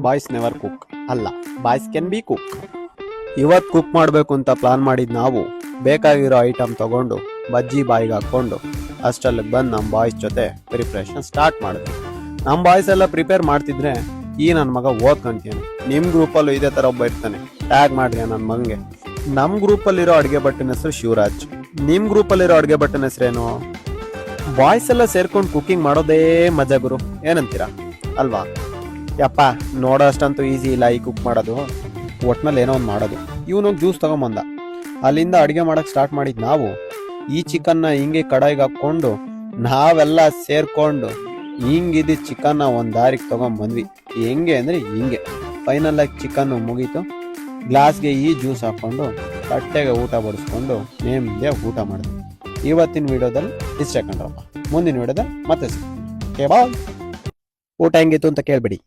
Boys never cook ಅಲ್ಲ, boys can be cook. ಇವತ್ತು cook ಮಾಡಬೇಕು ಅಂತ ಪ್ಲಾನ್ ಮಾಡಿದ್ ನಾವು ಬೇಕಾಗಿರೋ ಐಟಮ್ ತಗೊಂಡು ಬಜ್ಜಿ ಬಾಯಿಗೆ ಹಾಕೊಂಡು ಅಷ್ಟಲ್ಲಿಗೆ ಬಂದು ನಮ್ಮ ಬಾಯ್ಸ್ ಜೊತೆ ಪ್ರಿಪ್ರೇಷನ್ ಸ್ಟಾರ್ಟ್ ಮಾಡಿದ್ವಿ. ನಮ್ಮ ಬಾಯ್ಸ್ ಎಲ್ಲ ಪ್ರಿಪೇರ್ ಮಾಡ್ತಿದ್ರೆ ಈ ನನ್ನ ಮಗ ಓದ್ಕೊಂತೀನಿ. ನಿಮ್ಮ ಗ್ರೂಪಲ್ಲೂ ಇದೇ ಥರ ಒಬ್ಬ ಇರ್ತಾನೆ, ಟ್ಯಾಗ್ ಮಾಡ್ರಿ ನನ್ನ ಮಗಂಗೆ. ನಮ್ಮ ಗ್ರೂಪಲ್ಲಿರೋ ಅಡುಗೆ ಭಟ್ಟನ ಹೆಸರು ಶಿವರಾಜ್. ನಿಮ್ಮ ಗ್ರೂಪಲ್ಲಿರೋ ಅಡುಗೆ ಭಟ್ಟನ ಹೆಸರೇನು? ಬಾಯ್ಸ್ ಎಲ್ಲ ಸೇರ್ಕೊಂಡು ಕುಕಿಂಗ್ ಮಾಡೋದೇ ಮಜಾ ಗುರು, ಏನಂತೀರಾ ಅಲ್ವಾ? ಯಪ್ಪ ನೋಡೋ ಅಷ್ಟಂತೂ ಈಸಿ ಇಲ್ಲ ಈ ಕುಕ್ ಮಾಡೋದು, ಒಟ್ನಲ್ಲಿ ಏನೋ ಒಂದು ಮಾಡೋದು. ಇವನು ಜ್ಯೂಸ್ ತಗೊಂಬಂದ, ಅಲ್ಲಿಂದ ಅಡುಗೆ ಮಾಡೋಕ್ಕೆ ಸ್ಟಾರ್ಟ್ ಮಾಡಿದ್ದು ನಾವು. ಈ ಚಿಕನ್ನ ಹಿಂಗೆ ಕಡಾಯಿಗೆ ಹಾಕ್ಕೊಂಡು ನಾವೆಲ್ಲ ಸೇರ್ಕೊಂಡು ಹಿಂಗಿದ್ದು ಚಿಕನ್ನ ಒಂದು ದಾರಿಗೆ ತೊಗೊಂಬಂದ್ವಿ. ಹೆಂಗೆ ಅಂದರೆ ಹಿಂಗೆ ಫೈನಲ್ ಆಗಿ ಚಿಕನ್ನು ಮುಗೀತು. ಗ್ಲಾಸ್ಗೆ ಈ ಜ್ಯೂಸ್ ಹಾಕ್ಕೊಂಡು ತಟ್ಟೆಗೆ ಊಟ ಬಡಿಸ್ಕೊಂಡು ನೇಮ್ದಿಯಾಗಿ ಊಟ ಮಾಡಿದ್ವಿ. ಇವತ್ತಿನ ವಿಡಿಯೋದಲ್ಲಿ ಇಷ್ಟೇ ಕಂಡ್ರಪ್ಪ. ಮುಂದಿನ ವಿಡಿಯೋದಲ್ಲಿ ಮತ್ತೆ ಸಿಗ್ತೀನಿ. Okay bye. ಊಟ ಹೆಂಗಿತ್ತು ಅಂತ ಕೇಳ್ಬೇಡಿ.